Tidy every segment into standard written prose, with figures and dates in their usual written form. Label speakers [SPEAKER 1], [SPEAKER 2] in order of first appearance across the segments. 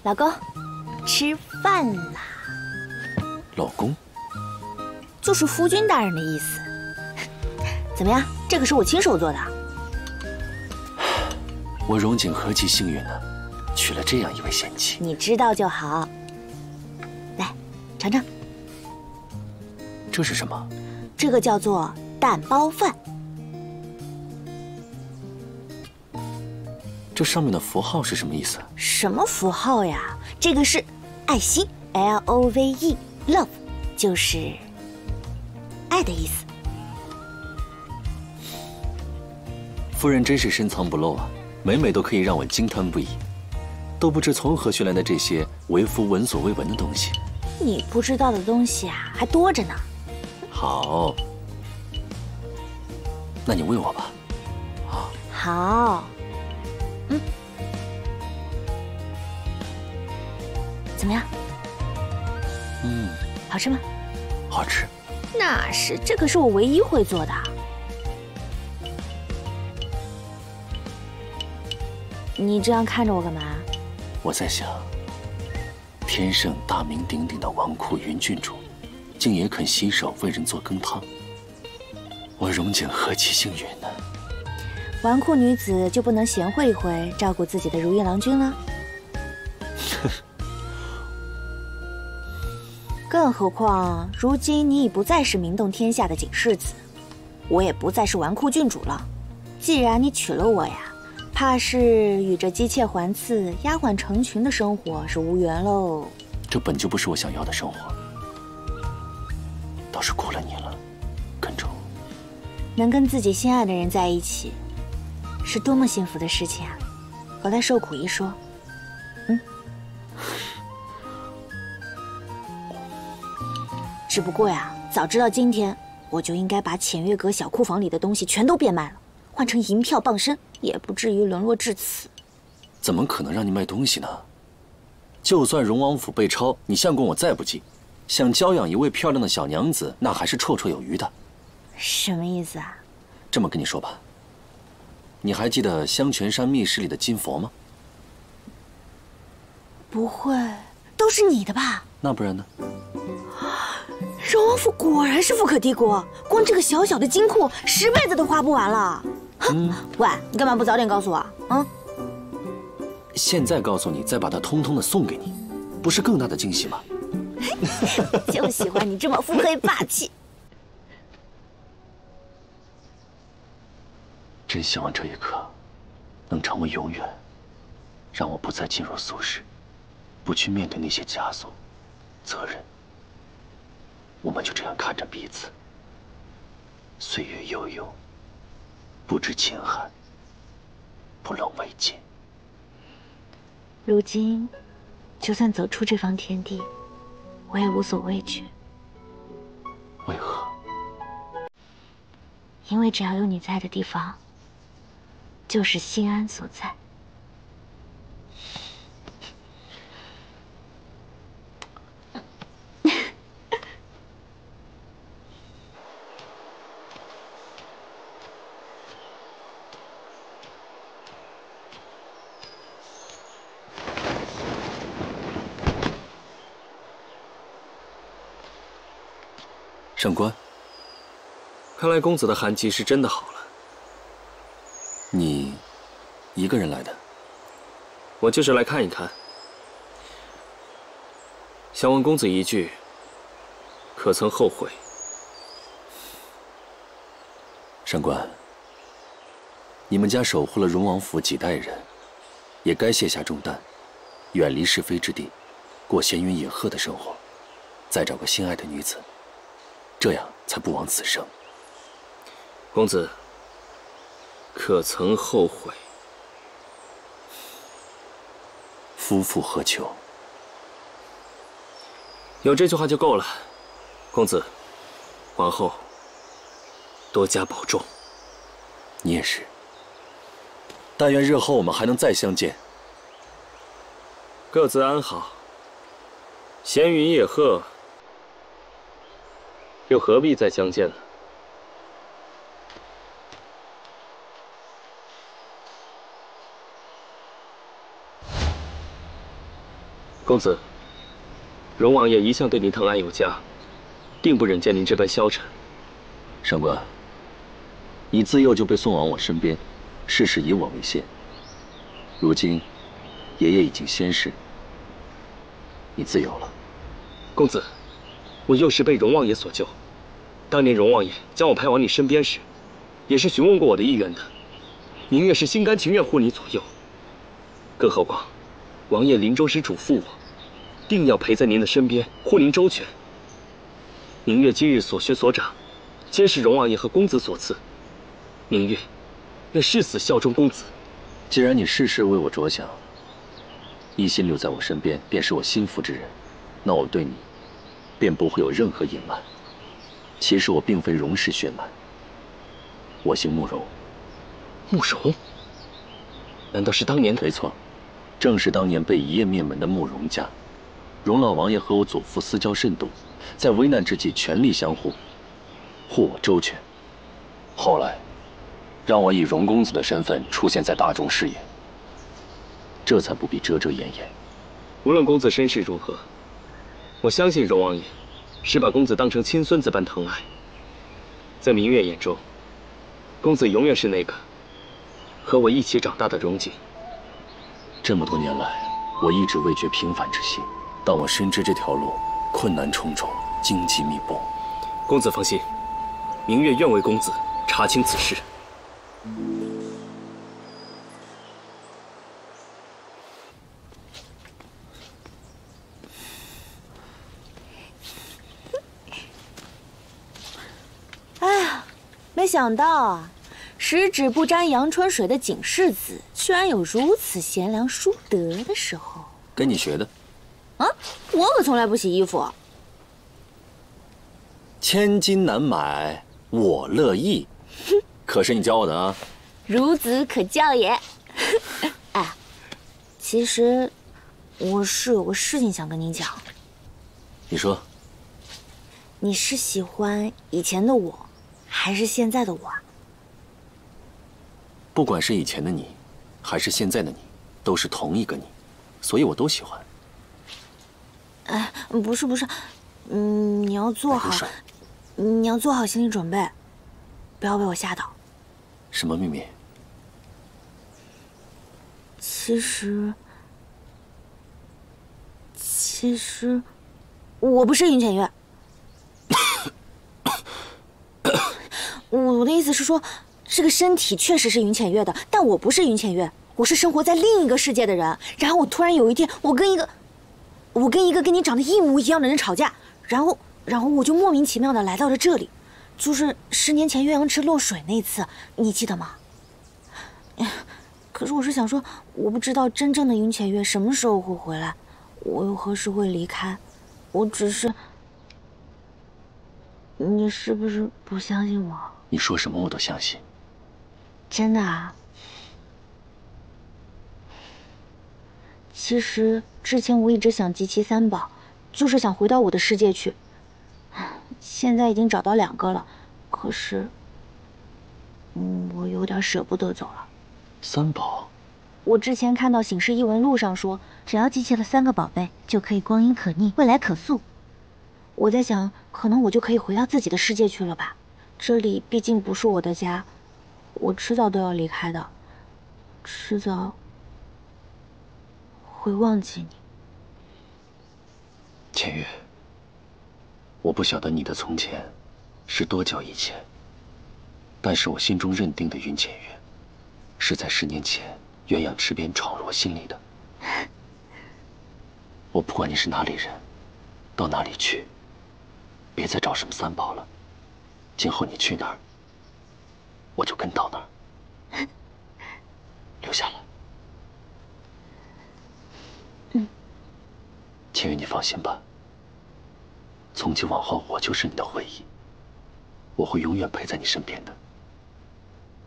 [SPEAKER 1] 老公，吃饭啦！
[SPEAKER 2] 老公，
[SPEAKER 1] 就是夫君大人的意思。怎么样？这可是我亲手做的。
[SPEAKER 2] 我荣景何其幸运呢，娶了这样一位贤妻。
[SPEAKER 1] 你知道就好。来，尝尝。
[SPEAKER 2] 这是什么？
[SPEAKER 1] 这个叫做蛋包饭。
[SPEAKER 2] 这上面的符号是什么意思？
[SPEAKER 1] 什么符号呀？这个是爱心 ，LOVE，love， 就是爱的意思。
[SPEAKER 2] 夫人真是深藏不露啊，每每都可以让我惊叹不已，都不知从何学来的这些为夫闻所未闻的东西。
[SPEAKER 1] 你不知道的东西啊，还多着呢。
[SPEAKER 2] 好，那你喂我吧。
[SPEAKER 1] 好。怎么样？好吃吗？
[SPEAKER 2] 好吃。
[SPEAKER 1] 那是，这可是我唯一会做的。你这样看着我干嘛？
[SPEAKER 2] 我在想，天生大名鼎鼎的纨绔云郡主，竟也肯洗手为人做羹汤，我荣景何其幸运呢！
[SPEAKER 1] 纨绔女子就不能贤惠一回，照顾自己的如意郎君了？更何况，如今你已不再是名动天下的景世子，我也不再是纨绔郡主了。既然你娶了我呀，怕是与这姬妾环伺、丫鬟成群的生活是无缘喽。
[SPEAKER 2] 这本就不是我想要的生活，倒是苦了你了，跟着我。
[SPEAKER 1] 能跟自己心爱的人在一起，是多么幸福的事情啊！何来受苦一说？只不过呀，早知道今天，我就应该把浅月阁小库房里的东西全都变卖了，换成银票傍身，也不至于沦落至此。
[SPEAKER 2] 怎么可能让你卖东西呢？就算荣王府被抄，你相公我再不济，想娇养一位漂亮的小娘子，那还是绰绰有余的。
[SPEAKER 1] 什么意思啊？
[SPEAKER 2] 这么跟你说吧，你还记得香泉山密室里的金佛吗？
[SPEAKER 1] 不会都是你的吧？
[SPEAKER 2] 那不然呢？
[SPEAKER 1] 荣王府果然是富可敌国，光这个小小的金库，10辈子都花不完了。喂，你干嘛不早点告诉我？
[SPEAKER 2] 现在告诉你，再把它通通的送给你，不是更大的惊喜吗？
[SPEAKER 1] 就喜欢你这么腹黑霸气。
[SPEAKER 2] 真希望这一刻能成为永远，让我不再进入俗世，不去面对那些枷锁、责任。我们就这样看着彼此，岁月悠悠，不知秦寒，不冷未尽。
[SPEAKER 1] 如今，就算走出这方天地，我也无所畏惧。
[SPEAKER 2] 为何？
[SPEAKER 1] 因为只要有你在的地方，就是心安所在。
[SPEAKER 2] 上官，
[SPEAKER 3] 看来公子的寒疾是真的好了。
[SPEAKER 2] 你一个人来的？
[SPEAKER 3] 我就是来看一看，想问公子一句，可曾后悔？
[SPEAKER 2] 上官，你们家守护了荣王府几代人，也该卸下重担，远离是非之地，过闲云野鹤的生活，再找个心爱的女子，这样才不枉此生。
[SPEAKER 3] 公子，可曾后悔？
[SPEAKER 2] 夫复何求？
[SPEAKER 3] 有这句话就够了。公子，往后多加保重。
[SPEAKER 2] 你也是。但愿日后我们还能再相见。
[SPEAKER 3] 各自安好。闲云野鹤，又何必再相见呢？公子，荣王爷一向对您疼爱有加，定不忍见您这般消沉。
[SPEAKER 2] 上官，你自幼就被送往我身边，事事以我为先。如今，爷爷已经仙逝，你自由了。
[SPEAKER 3] 公子，我幼时被荣王爷所救，当年荣王爷将我派往你身边时，也是询问过我的意愿的。明月是心甘情愿护你左右，更何况，王爷临终时嘱咐我，定要陪在您的身边，护您周全。明月今日所学所长，皆是荣王爷和公子所赐。明月愿誓死效忠公子。
[SPEAKER 2] 既然你事事为我着想，一心留在我身边，便是我心腹之人，那我对你，便不会有任何隐瞒。其实我并非荣氏血脉，我姓慕容。
[SPEAKER 3] 慕容？难道是当年？
[SPEAKER 2] 没错，正是当年被一夜灭门的慕容家。荣老王爷和我祖父私交甚笃，在危难之际全力相护，护我周全。后来，让我以荣公子的身份出现在大众视野，这才不必遮遮掩掩。
[SPEAKER 3] 无论公子身世如何，我相信荣王爷是把公子当成亲孙子般疼爱。在明月眼中，公子永远是那个和我一起长大的荣景。
[SPEAKER 2] 这么多年来，我一直未觉平凡之心，但我深知这条路困难重重，荆棘密布。
[SPEAKER 3] 公子放心，明月愿为公子查清此事。
[SPEAKER 1] 哎呀，没想到啊，十指不沾阳春水的景世子，居然有如此贤良淑德的时候。
[SPEAKER 2] 跟你学的。
[SPEAKER 1] 啊，我可从来不洗衣服。
[SPEAKER 2] 千金难买我乐意，可是你教我的啊。
[SPEAKER 1] 孺子可教也。哎，其实我是有个事情想跟你讲。
[SPEAKER 2] 你说。
[SPEAKER 1] 你是喜欢以前的我，还是现在的我啊？
[SPEAKER 2] 不管是以前的你，还是现在的你，都是同一个你，所以我都喜欢。
[SPEAKER 1] 哎，不是，你要做好，你要做好心理准备，不要被我吓到。
[SPEAKER 2] 什么秘密？
[SPEAKER 1] 其实，我不是云浅月。我的意思是说，这个身体确实是云浅月的，但我不是云浅月，我是生活在另一个世界的人。然后我突然有一天，我跟一个跟你长得一模一样的人吵架，然后我就莫名其妙的来到了这里，就是10年前岳阳池落水那次，你记得吗？可是我是想说，我不知道真正的云浅月什么时候会回来，我又何时会离开，我只是，你是不是不相信我？
[SPEAKER 2] 你说什么我都相信。
[SPEAKER 1] 真的啊？其实之前我一直想集齐3宝，就是想回到我的世界去。现在已经找到2个了，可是，我有点舍不得走了。
[SPEAKER 2] 3宝？
[SPEAKER 1] 我之前看到《醒世异闻录》上说，只要集齐了3个宝贝，就可以光阴可逆，未来可溯。我在想，可能我就可以回到自己的世界去了吧？这里毕竟不是我的家，我迟早都要离开的，迟早会忘记你。
[SPEAKER 2] 浅月，我不晓得你的从前是多久以前，但是我心中认定的云浅月，是在10年前鸳鸯池边闯入我心里的。我不管你是哪里人，到哪里去，别再找什么3宝了。今后你去哪儿，我就跟到哪儿。留下来。浅月，你放心吧。从今往后，我就是你的回忆，我会永远陪在你身边的，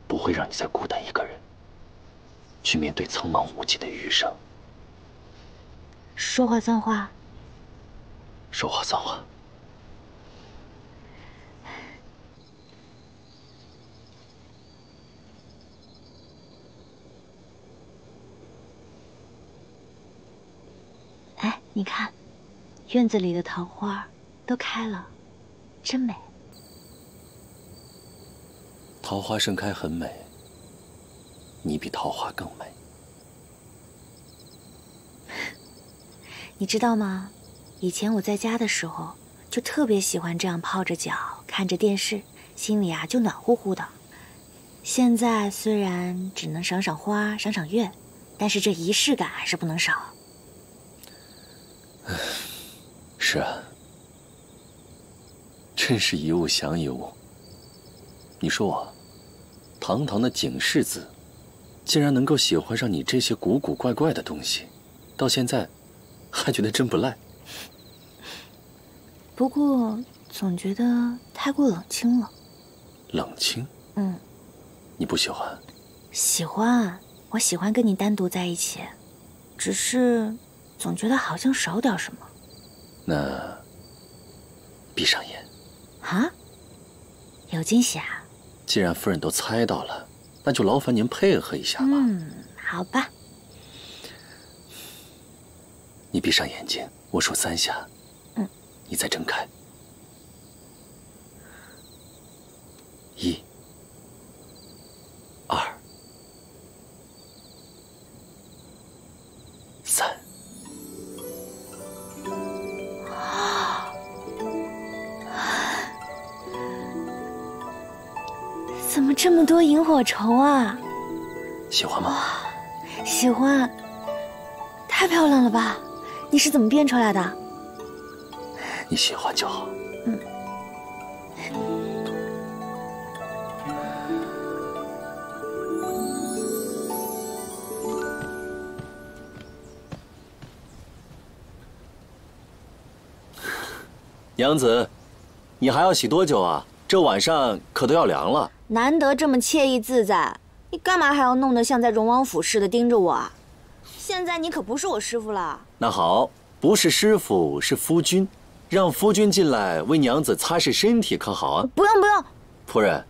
[SPEAKER 2] 不会让你再孤单一个人去面对苍茫无际的余生。
[SPEAKER 1] 说话算话。
[SPEAKER 2] 说话算话。
[SPEAKER 1] 你看，院子里的桃花都开了，真美。
[SPEAKER 2] 桃花盛开很美，你比桃花更美。
[SPEAKER 1] 你知道吗？以前我在家的时候，就特别喜欢这样泡着脚，看着电视，心里啊就暖乎乎的。现在虽然只能赏赏花、赏赏月，但是这仪式感还是不能少。
[SPEAKER 2] 是啊，真是一物降一物。你说我，堂堂的警世子，竟然能够喜欢上你这些古古怪怪的东西，到现在还觉得真不赖。
[SPEAKER 1] 不过总觉得太过冷清了。
[SPEAKER 2] 冷清？你不喜欢？
[SPEAKER 1] 喜欢，我喜欢跟你单独在一起，只是总觉得好像少点什么。
[SPEAKER 2] 那闭上眼。
[SPEAKER 1] 啊？有惊喜啊？
[SPEAKER 2] 既然夫人都猜到了，那就劳烦您配合一下吧。
[SPEAKER 1] 好吧。
[SPEAKER 2] 你闭上眼睛，我数3下。你再睁开。1、2、3。
[SPEAKER 1] 怎么这么多萤火虫啊？
[SPEAKER 2] 喜欢吗？
[SPEAKER 1] 喜欢。太漂亮了吧？你是怎么变出来的？
[SPEAKER 2] 你喜欢就好。娘子，你还要洗多久啊？这晚上可都要凉了。
[SPEAKER 1] 难得这么惬意自在，你干嘛还要弄得像在荣王府似的盯着我啊？现在你可不是我师傅了。那
[SPEAKER 2] 好，不是师傅，是夫君。让夫君进来为娘子擦拭身体，可好啊？
[SPEAKER 1] 不用不用。
[SPEAKER 2] 夫人，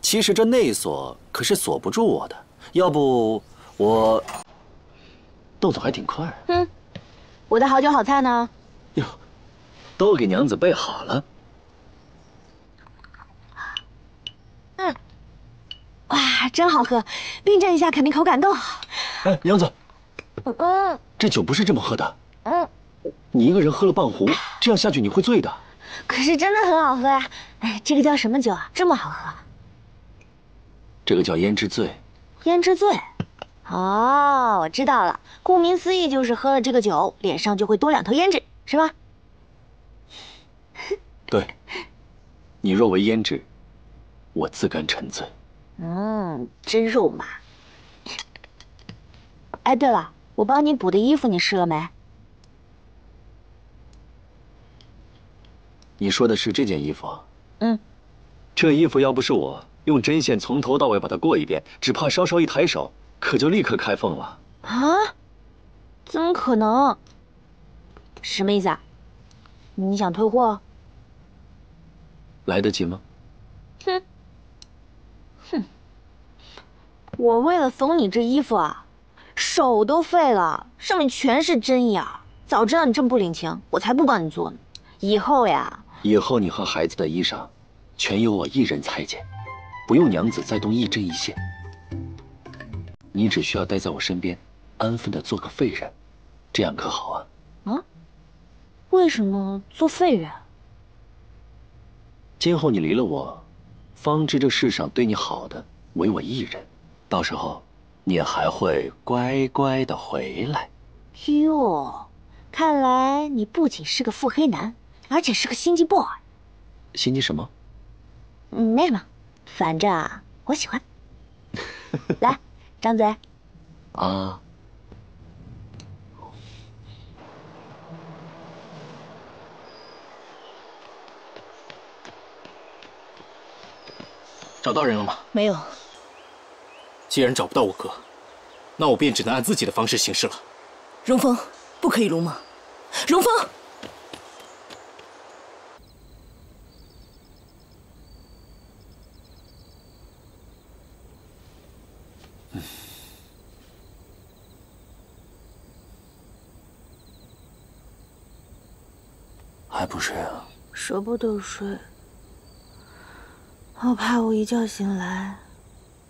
[SPEAKER 2] 其实这内锁可是锁不住我的，要不我……动作还挺快。
[SPEAKER 1] 我的好酒好菜呢？
[SPEAKER 2] 哟，都给娘子备好了。
[SPEAKER 1] 哇，真好喝，冰镇一下肯定口感更好。
[SPEAKER 2] 哎，娘子，这酒不是这么喝的。你一个人喝了半壶，这样下去你会醉的。
[SPEAKER 1] 可是真的很好喝呀！哎，这个叫什么酒啊？这么好喝？
[SPEAKER 2] 这个叫胭脂醉。
[SPEAKER 1] 胭脂醉？哦，我知道了，顾名思义就是喝了这个酒，脸上就会多2头胭脂，是吧？
[SPEAKER 2] 对，你若为胭脂，我自甘沉醉。
[SPEAKER 1] 真肉麻。哎，对了，我帮你补的衣服你试了没？
[SPEAKER 2] 你说的是这件衣服？
[SPEAKER 3] 这衣服要不是我用针线从头到尾把它过一遍，只怕稍稍一抬手，可就立刻开缝了。
[SPEAKER 1] 啊？怎么可能？什么意思啊？你想退货？
[SPEAKER 2] 来得及吗？
[SPEAKER 1] 我为了缝你这衣服啊，手都废了，上面全是针眼。早知道你这么不领情，我才不帮你做呢。以后
[SPEAKER 2] 你和孩子的衣裳，全由我一人裁剪，不用娘子再动一针一线。你只需要待在我身边，安分的做个废人，这样可好啊？
[SPEAKER 1] 为什么做废人？
[SPEAKER 2] 今后你离了我，方知这世上对你好的唯我一人。到时候，你还会乖乖的回来。
[SPEAKER 1] 哟，看来你不仅是个腹黑男，而且是个心机 boy。
[SPEAKER 2] 心机什么？
[SPEAKER 1] 那什么，反正啊，我喜欢。来，张嘴。
[SPEAKER 2] 啊。
[SPEAKER 4] 找到人了吗？
[SPEAKER 1] 没有。
[SPEAKER 4] 既然找不到我哥，那我便只能按自己的方式行事了。
[SPEAKER 5] 荣峰，不可以鲁莽。荣峰。
[SPEAKER 2] 还不睡啊？
[SPEAKER 1] 舍不得睡，我怕我一觉醒来，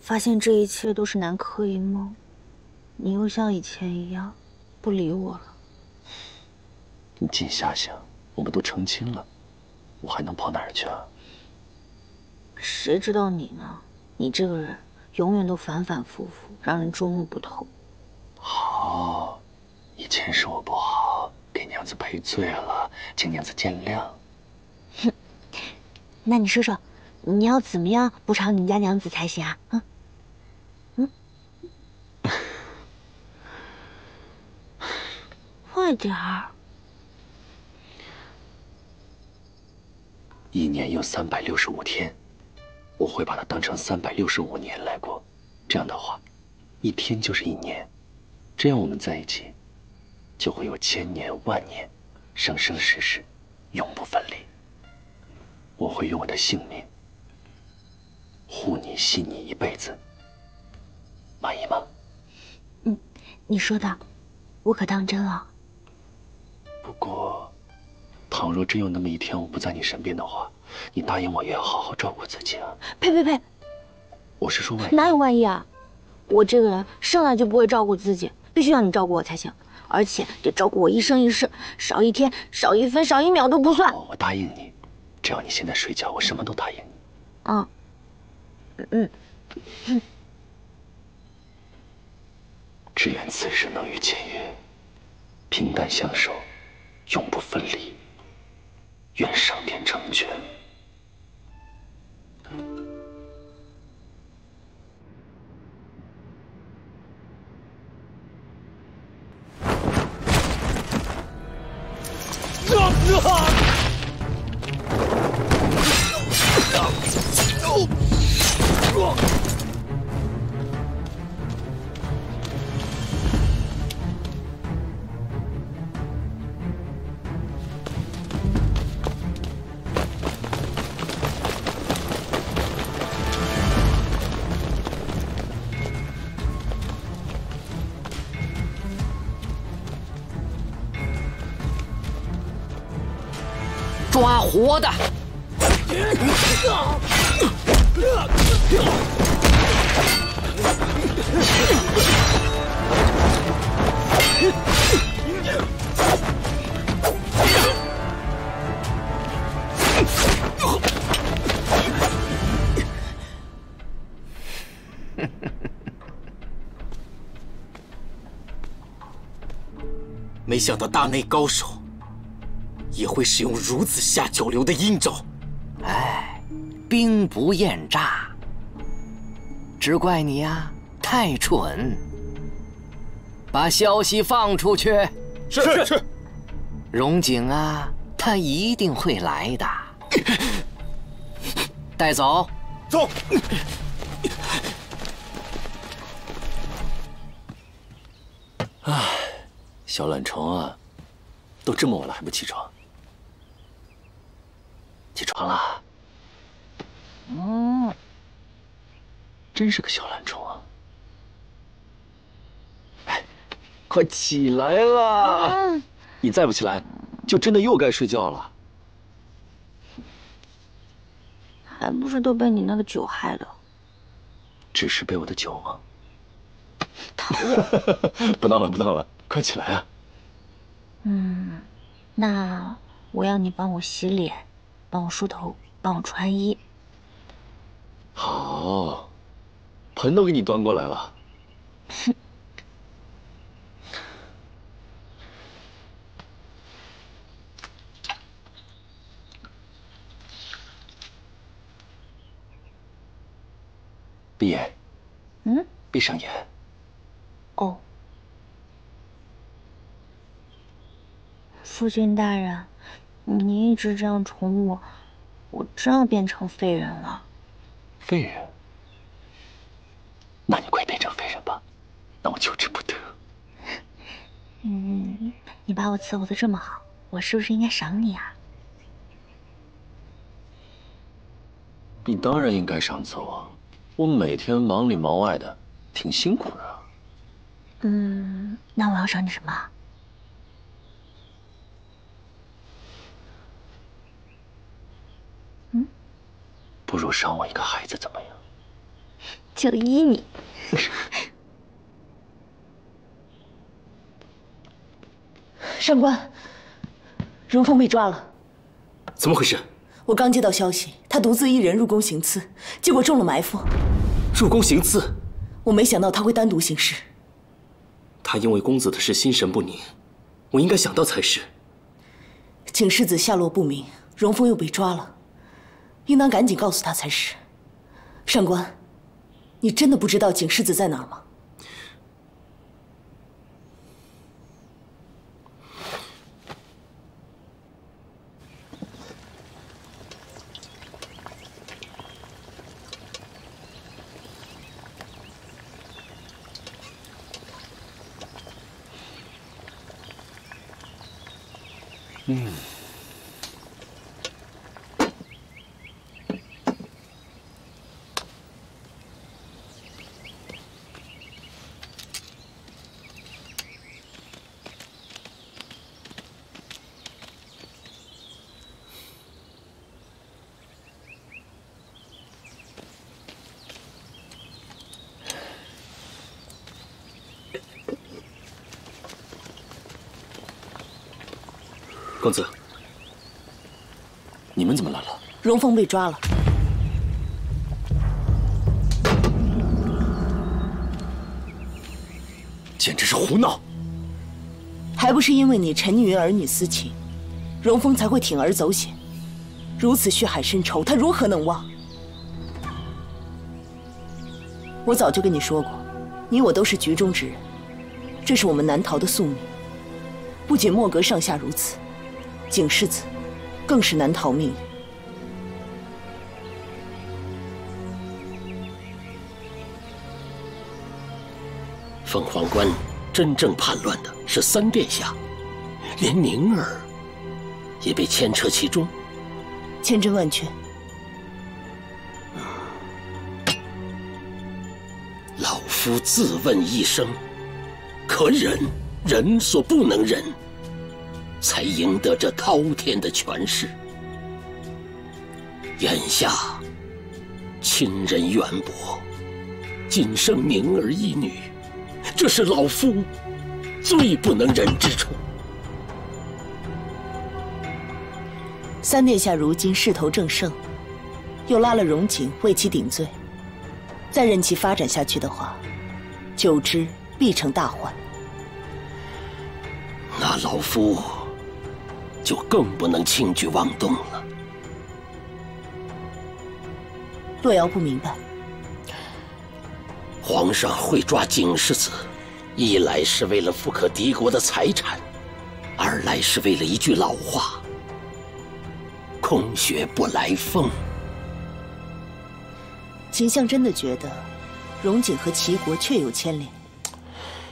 [SPEAKER 1] 发现这一切都是南柯一梦，你又像以前一样不理我了。
[SPEAKER 2] 你静下想，我们都成亲了，我还能跑哪儿去啊？
[SPEAKER 1] 谁知道你呢？你这个人永远都反反复复，让人捉摸不透。
[SPEAKER 2] 好，以前是我不好，给娘子赔罪了，请娘子见谅。
[SPEAKER 1] 哼，那你说说，你要怎么样补偿你家娘子才行啊？快点儿！
[SPEAKER 2] 一年有365天，我会把它当成365年来过。这样的话，一天就是一年，这样我们在一起，就会有千年万年，生生世世，永不分离。我会用我的性命护你、系你一辈子，满意吗？
[SPEAKER 1] 你说的，我可当真了。
[SPEAKER 2] 不过，倘若真有那么一天我不在你身边的话，你答应我也要好好照顾自己啊！
[SPEAKER 1] 呸呸呸！
[SPEAKER 2] 我是说万一。
[SPEAKER 1] 哪有万一啊？我这个人生来就不会照顾自己，必须要你照顾我才行，而且得照顾我一生一世，少一天、少一分、少一秒都不算。
[SPEAKER 2] 我答应你，只要你现在睡觉，我什么都答应你。只愿此生能与千月平淡相守，永不分离。愿上天成全。
[SPEAKER 6] 抓活的！
[SPEAKER 4] 没想到大内高手也会使用如此下九流的阴招。
[SPEAKER 6] 哎，兵不厌诈，只怪你呀太蠢。把消息放出去。
[SPEAKER 4] 是。
[SPEAKER 6] 荣景啊，他一定会来的。带走。
[SPEAKER 4] 走。
[SPEAKER 2] 唉，小懒虫啊，都这么晚了还不起床？起床啦！真是个小懒虫啊！哎，快起来啦！你再不起来，就真的又该睡觉了。
[SPEAKER 1] 还不是都被你那个酒害的。
[SPEAKER 2] 只是被我的酒吗？
[SPEAKER 1] 讨厌！
[SPEAKER 2] 不闹了，不闹了，快起来啊！
[SPEAKER 1] 那我要你帮我洗脸，帮我梳头，帮我穿衣。
[SPEAKER 2] 好，盆都给你端过来了。
[SPEAKER 1] 哼。
[SPEAKER 2] 闭眼。闭上眼。
[SPEAKER 1] 哦。父亲大人，你一直这样宠我，我真要变成废人了。
[SPEAKER 2] 废人？那你快变成废人吧，那我求之不得。
[SPEAKER 1] 你把我伺候的这么好，我是不是应该赏你啊？
[SPEAKER 2] 你当然应该赏赐我，我每天忙里忙外的，挺辛苦的。
[SPEAKER 1] 那我要赏你什么？
[SPEAKER 2] 不如赏我一个孩子怎么样？
[SPEAKER 1] 就依你。
[SPEAKER 5] 上官，荣凤被抓了。
[SPEAKER 3] 怎么回事？
[SPEAKER 5] 我刚接到消息，他独自一人入宫行刺，结果中了埋伏。
[SPEAKER 3] 入宫行刺？
[SPEAKER 5] 我没想到他会单独行事。
[SPEAKER 3] 他因为公子的事心神不宁，我应该想到才是。
[SPEAKER 5] 景世子下落不明，荣凤又被抓了，应当赶紧告诉他才是。上官，你真的不知道景世子在哪儿吗？
[SPEAKER 3] 公子，
[SPEAKER 2] 你们怎么来了？
[SPEAKER 5] 荣凤被抓了。
[SPEAKER 2] 简直是胡闹！
[SPEAKER 5] 还不是因为你沉溺于儿女私情，荣凤才会铤而走险。如此血海深仇，他如何能忘？我早就跟你说过，你我都是局中之人，这是我们难逃的宿命。不仅莫阁上下如此，景世子更是难逃命运。
[SPEAKER 7] 凤凰关真正叛乱的是三殿下，连宁儿也被牵扯其中。
[SPEAKER 5] 千真万确。
[SPEAKER 7] 老夫自问一生，可忍人所不能忍，才赢得这滔天的权势。眼下亲人远薄，仅剩宁儿一女，这是老夫最不能忍之处。
[SPEAKER 5] 三殿下如今势头正盛，又拉了荣景为其顶罪，再任其发展下去的话，久之必成大患。
[SPEAKER 7] 那老夫就更不能轻举妄动了。
[SPEAKER 5] 洛瑶不明白，
[SPEAKER 7] 皇上会抓景世子，一来是为了富可敌国的财产，二来是为了一句老话：空穴不来风。
[SPEAKER 5] 秦相真的觉得荣景和齐国确有牵连？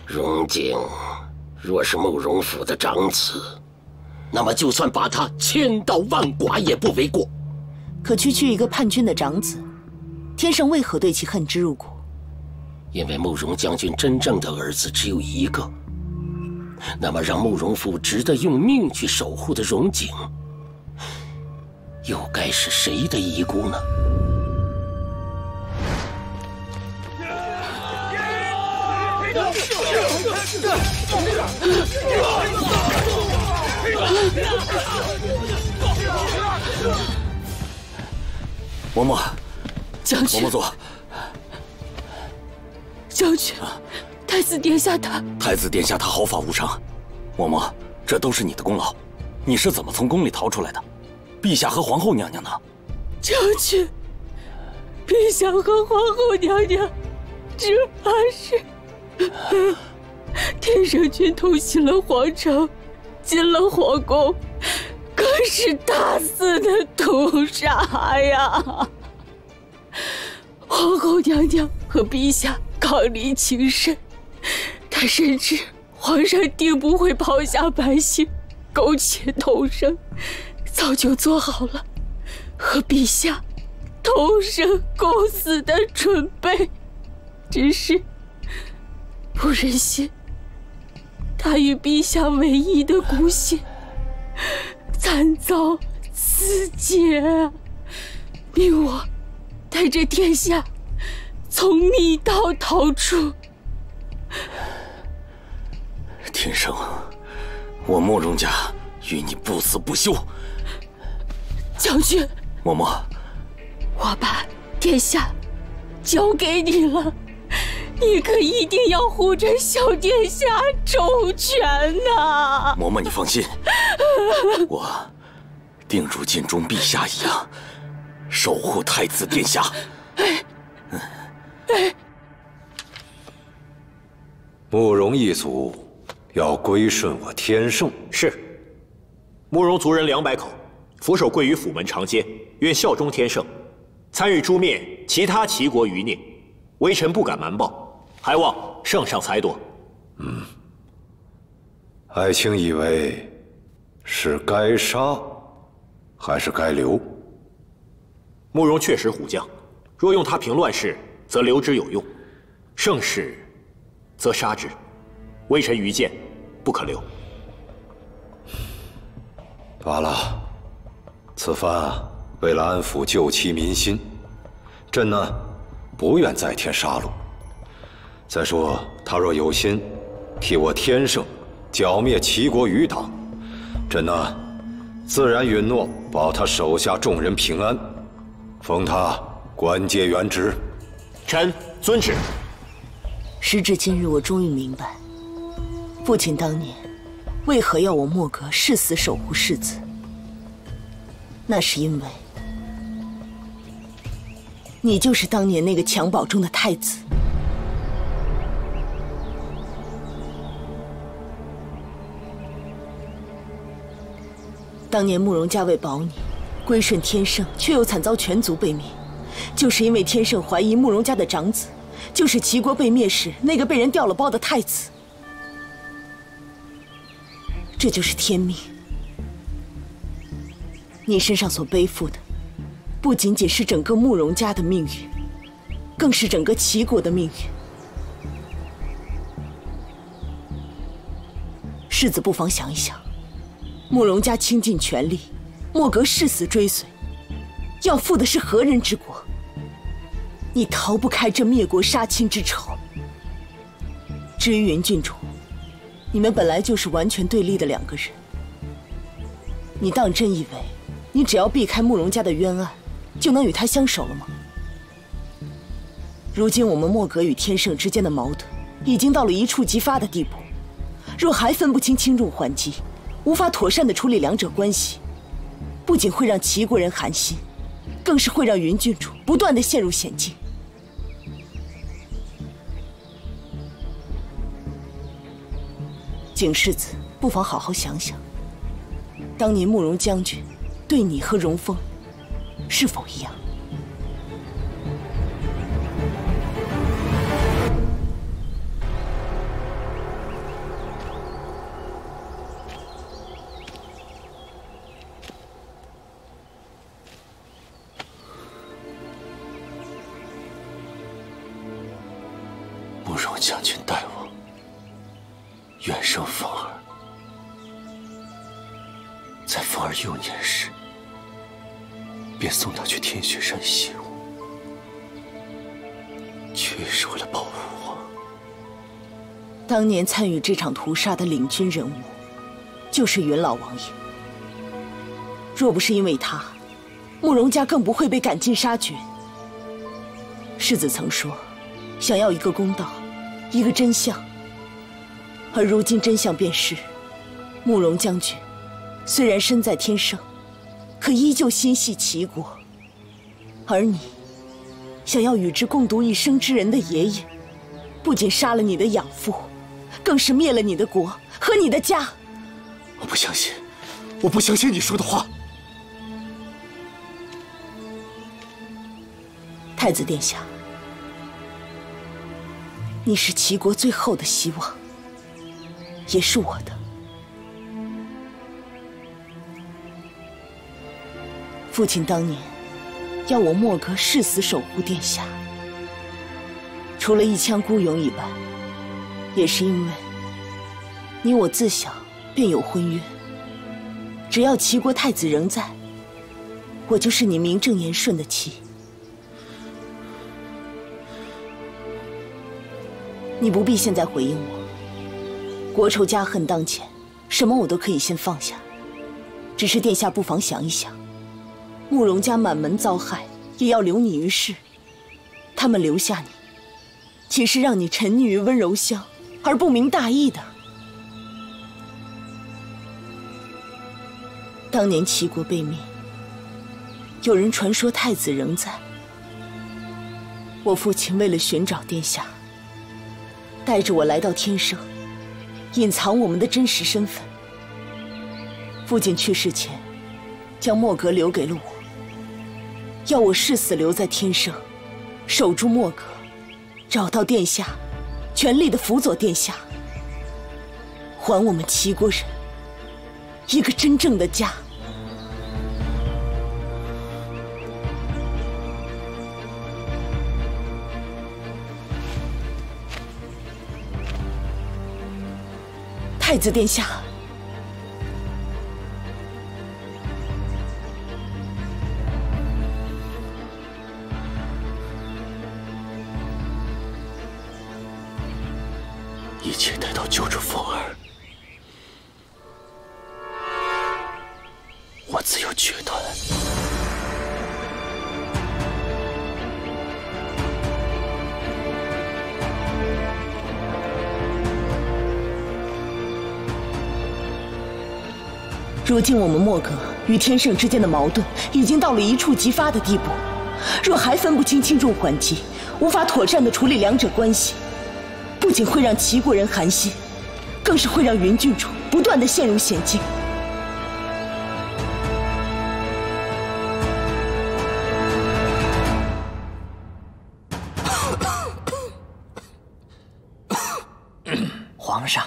[SPEAKER 7] 荣景若是慕容府的长子，那么就算把他千刀万剐也不为过。
[SPEAKER 5] 可区区一个叛军的长子，天上为何对其恨之入骨？
[SPEAKER 7] 因为慕容将军真正的儿子只有一个，那么让慕容府值得用命去守护的荣景，又该是谁的遗孤呢？
[SPEAKER 2] 嬷嬷，
[SPEAKER 5] 将军，
[SPEAKER 2] 嬷嬷坐。
[SPEAKER 5] 将军，太子殿下他……
[SPEAKER 2] 太子殿下他毫发无伤。嬷嬷，这都是你的功劳。你是怎么从宫里逃出来的？陛下和皇后娘娘呢？
[SPEAKER 5] 将军，陛下和皇后娘娘只怕是天圣军偷袭了皇城，进了皇宫，更是大肆的屠杀呀！皇后娘娘和陛下伉俪情深，她深知皇上定不会抛下百姓，苟且偷生，早就做好了和陛下同生共死的准备，只是不忍心他与陛下唯一的骨血惨遭此劫，命我带着殿下从密道逃出。
[SPEAKER 4] 天生，我慕容家与你不死不休。
[SPEAKER 5] 将军，
[SPEAKER 4] 嬷嬷，
[SPEAKER 5] 我把殿下交给你了，你可一定要护着小殿下周全呐！
[SPEAKER 4] 嬷嬷，你放心，我定如剑中陛下一样守护太子殿下。
[SPEAKER 8] 慕容一族要归顺我天圣。
[SPEAKER 9] 是。慕容族人200口，俯首跪于府门长阶，愿效忠天圣，参与诛灭其他齐国余孽。微臣不敢瞒报，还望圣上裁夺。
[SPEAKER 8] 爱卿以为是该杀，还是该留？
[SPEAKER 9] 慕容确实虎将，若用他平乱世，则留之有用；盛世，则杀之。微臣愚见，不可留。
[SPEAKER 8] 罢了，此番为了安抚旧戚民心，朕呢不愿再添杀戮。再说，他若有心替我天圣剿灭齐国余党，朕呢自然允诺保他手下众人平安，封他官阶原职。
[SPEAKER 9] 臣遵旨。
[SPEAKER 10] 时至今日，我终于明白，父亲当年为何要我莫格誓死守护世子。那是因为你就是当年那个襁褓中的太子。当年慕容家为保你归顺天圣，却又惨遭全族被灭，就是因为天圣怀疑慕容家的长子就是齐国被灭时那个被人调了包的太子。这就是天命。你身上所背负的，不仅仅是整个慕容家的命运，更是整个齐国的命运。世子不妨想一想，慕容家倾尽全力，莫格誓死追随，要负的是何人之国？你逃不开这灭国杀亲之仇。至于云郡主，你们本来就是完全对立的2个人。你当真以为你只要避开慕容家的冤案，就能与他相守了吗？如今我们莫格与天圣之间的矛盾已经到了一触即发的地步，若还分不清轻重缓急，无法妥善地处理2者关系，不仅会让齐国人寒心，更是会让云郡主不断地陷入险境。景世子不妨好好想想，当年慕容将军对你和荣丰是否一样？
[SPEAKER 2] 慕容将军待我远胜凤儿，在凤儿幼年时便送她去天雪山习武，却也是为了保护我。
[SPEAKER 10] 当年参与这场屠杀的领军人物，就是云老王爷。若不是因为他，慕容家更不会被赶尽杀绝。世子曾说，想要一个公道，一个真相。而如今真相便是，慕容将军虽然身在天圣，可依旧心系齐国。而你，想要与之共度一生之人的爷爷，不仅杀了你的养父，更是灭了你的国和你的家。
[SPEAKER 9] 我不相信，我不相信你说的话。
[SPEAKER 10] 太子殿下，你是齐国最后的希望，也是我的。父亲当年要我莫格誓死守护殿下，除了一腔孤勇以外，也是因为你我自小便有婚约，只要齐国太子仍在，我就是你名正言顺的妻。你不必现在回应我。国仇家恨当前，什么我都可以先放下。只是殿下不妨想一想，慕容家满门遭害，也要留你于世。他们留下你，岂是让你沉溺于温柔乡而不明大义的？当年齐国被灭，有人传说太子仍在。我父亲为了寻找殿下，带着我来到天圣，隐藏我们的真实身份。父亲去世前，将墨阁留给了我，要我誓死留在天圣，守住墨阁，找到殿下，全力的辅佐殿下，还我们齐国人一个真正的家。太子殿下，
[SPEAKER 7] 一切待到救出凤儿，我自有决断。
[SPEAKER 10] 如今我们墨阁与天圣之间的矛盾已经到了一触即发的地步，若还分不清轻重缓急，无法妥善地处理两者关系，不仅会让齐国人寒心，更是会让云郡主不断地陷入险境。
[SPEAKER 6] 皇上，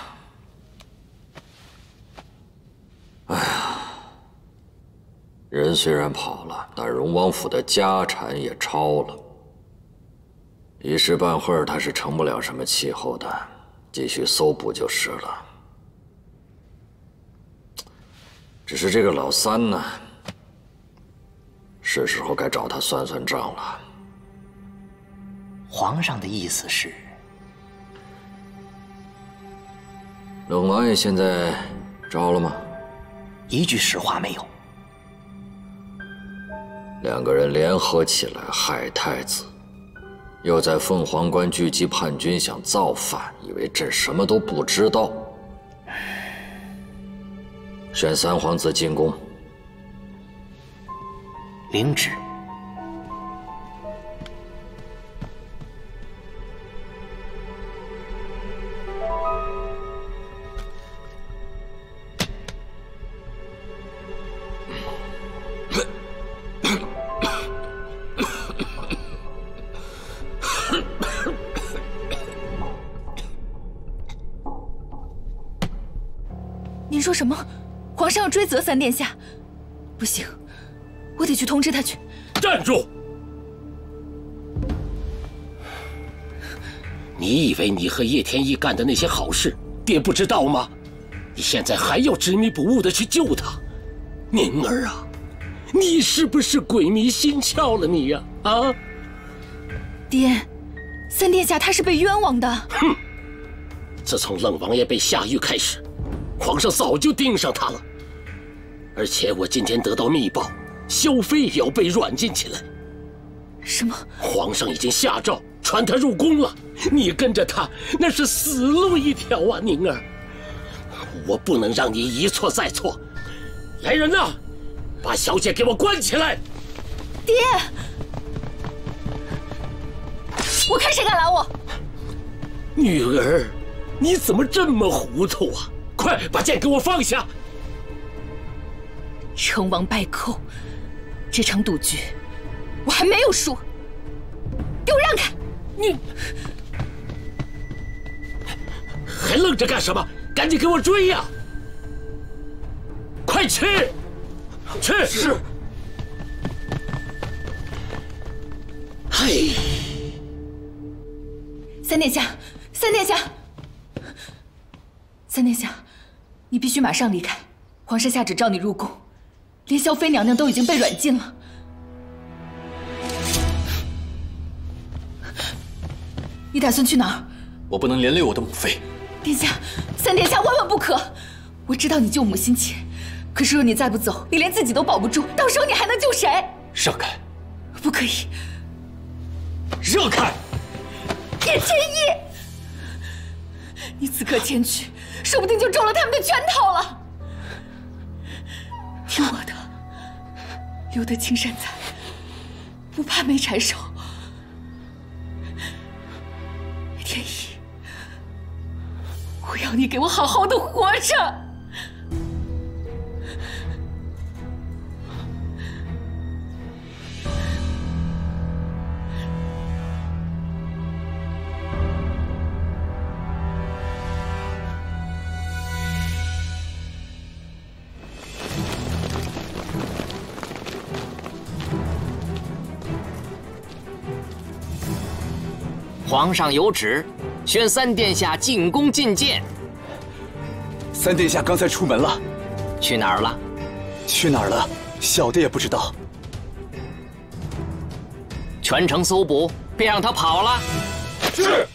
[SPEAKER 11] 人虽然跑了，但荣王府的家产也抄了。一时半会儿他是成不了什么气候的，继续搜捕就是了。只是这个老三呢，是时候该找他算算账了。
[SPEAKER 6] 皇上的意思是，
[SPEAKER 11] 冷王爷现在招了吗？
[SPEAKER 6] 一句实话没有。
[SPEAKER 11] 两个人联合起来害太子，又在凤凰关聚集叛军，想造反，以为朕什么都不知道。选三皇子进宫。
[SPEAKER 6] 领旨。
[SPEAKER 5] 您说什么？皇上要追责三殿下？不行，我得去通知他去。
[SPEAKER 7] 站住！你以为你和叶天意干的那些好事，爹不知道吗？你现在还要执迷不悟的去救他，宁儿啊，你是不是鬼迷心窍了你呀？啊！
[SPEAKER 5] 爹，三殿下他是被冤枉的。
[SPEAKER 7] 哼！自从冷王爷被下狱开始，皇上早就盯上他了。而且我今天得到密报，萧妃也要被软禁起来。
[SPEAKER 5] 什么？
[SPEAKER 7] 皇上已经下诏传他入宫了，你跟着他那是死路一条啊，宁儿！我不能让你一错再错。来人呐，把小姐给我关起来！
[SPEAKER 5] 爹，我看谁敢拦我！
[SPEAKER 7] 女儿，你怎么这么糊涂啊？快把剑给我放下！
[SPEAKER 5] 成王败寇，这场赌局我还没有输，给我让开！你
[SPEAKER 7] 还愣着干什么？赶紧给我追呀！快去！去！是。嘿，
[SPEAKER 5] 三殿下，三殿下，三殿下，你必须马上离开。皇上下旨召你入宫，连萧妃娘娘都已经被软禁了。你打算去哪儿？
[SPEAKER 4] 我不能连累我的母妃。
[SPEAKER 5] 殿下，三殿下万万不可！我知道你救母心切，可是若你再不走，你连自己都保不住，到时候你还能救谁？
[SPEAKER 4] 让开！
[SPEAKER 5] 不可以！
[SPEAKER 4] 让开！
[SPEAKER 5] 叶千衣，你此刻前去，说不定就中了他们的圈套了。听我的，留得青山在，不怕没柴烧。叶天一，我要你给我好好的活着。
[SPEAKER 6] 皇上有旨，宣三殿下进宫觐见。
[SPEAKER 12] 三殿下刚才出门了，
[SPEAKER 6] 去哪儿了？
[SPEAKER 12] 去哪儿了？小的也不知道。
[SPEAKER 6] 全城搜捕，别让他跑了。
[SPEAKER 12] 是。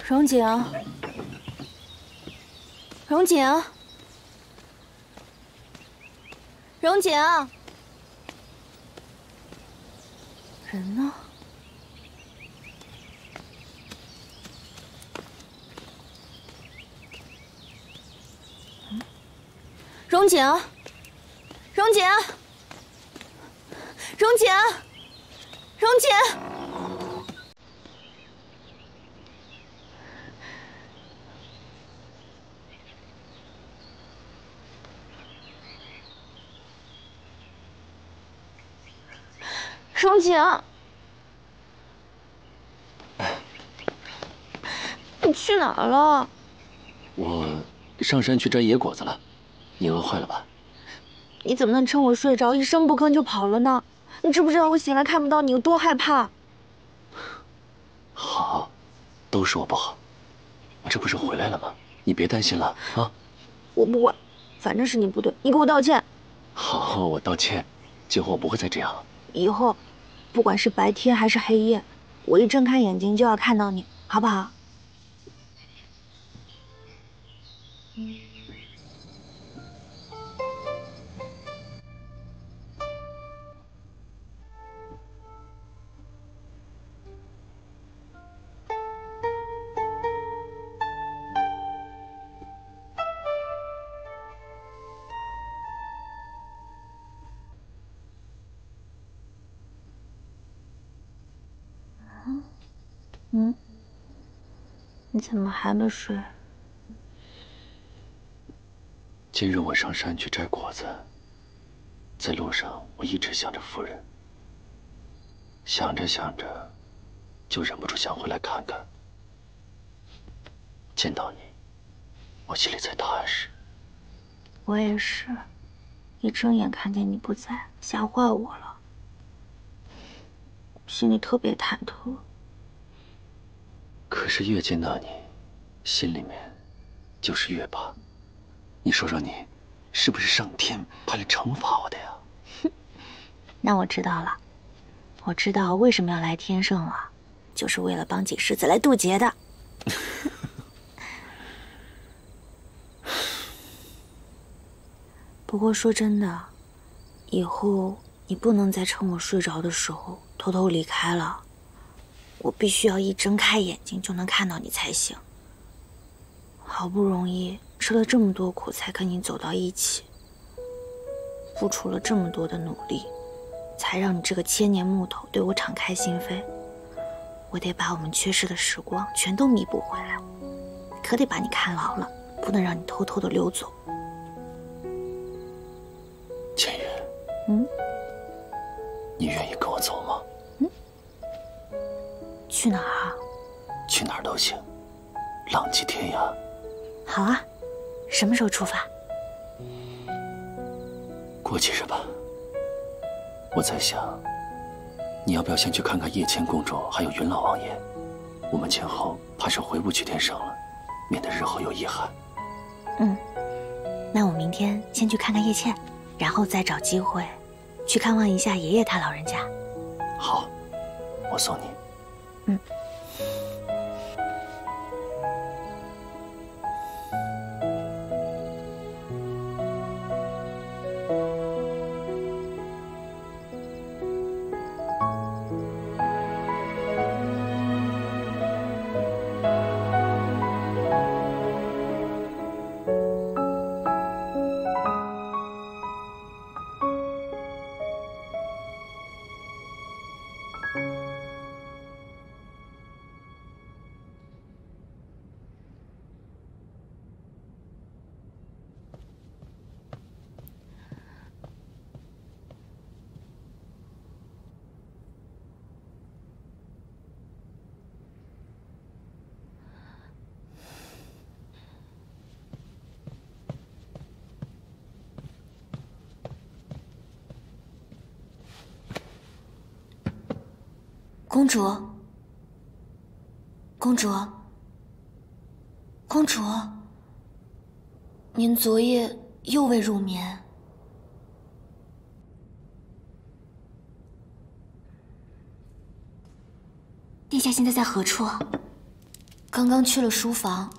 [SPEAKER 1] 荣景，荣景，荣景，人呢？荣景，荣景，荣景，荣景。荣景，你去哪儿了？
[SPEAKER 2] 我上山去摘野果子了，你饿坏了吧？
[SPEAKER 1] 你怎么能趁我睡着一声不吭就跑了呢？你知不知道我醒来看不到你有多害怕？
[SPEAKER 2] 好，都是我不好，我这不是回来了吗？你别担心了啊！
[SPEAKER 1] 我不管，反正是你不对，你给我道歉。
[SPEAKER 2] 好，我道歉，今后我不会再这样了。
[SPEAKER 1] 以后，不管是白天还是黑夜，我一睁开眼睛就要看到你，好不好？你怎么还没睡？
[SPEAKER 2] 今日我上山去摘果子，在路上我一直想着夫人，想着想着，就忍不住想回来看看。见到你，我心里才踏实。
[SPEAKER 1] 我也是，一睁眼看见你不在，吓坏我了，心里特别忐忑。
[SPEAKER 2] 可是越见到你，心里面就是越怕。你说说你，是不是上天派来惩罚我的呀？
[SPEAKER 1] 那我知道了，我知道为什么要来天圣了，就是为了帮景世子来渡劫的。不过说真的，以后你不能再趁我睡着的时候偷偷离开了。我必须要一睁开眼睛就能看到你才行。好不容易吃了这么多苦才跟你走到一起，付出了这么多的努力，才让你这个千年木头对我敞开心扉。我得把我们缺失的时光全都弥补回来，可得把你看牢了，不能让你偷偷的溜走。
[SPEAKER 2] 千羽，你愿意跟我走吗？
[SPEAKER 1] 去哪儿啊？
[SPEAKER 2] 去哪儿都行，浪迹天涯。
[SPEAKER 1] 好啊，什么时候出发？
[SPEAKER 2] 过几日吧。我在想，你要不要先去看看叶千公主还有云老王爷？我们今后怕是回不去天上了，免得日后有遗憾。
[SPEAKER 1] 那我明天先去看看叶倩，然后再找机会去看望一下爷爷他老人家。
[SPEAKER 2] 好，我送你。
[SPEAKER 1] 公主，公主，公主，您昨夜又未入眠。殿下现在在何处？刚刚去了书房，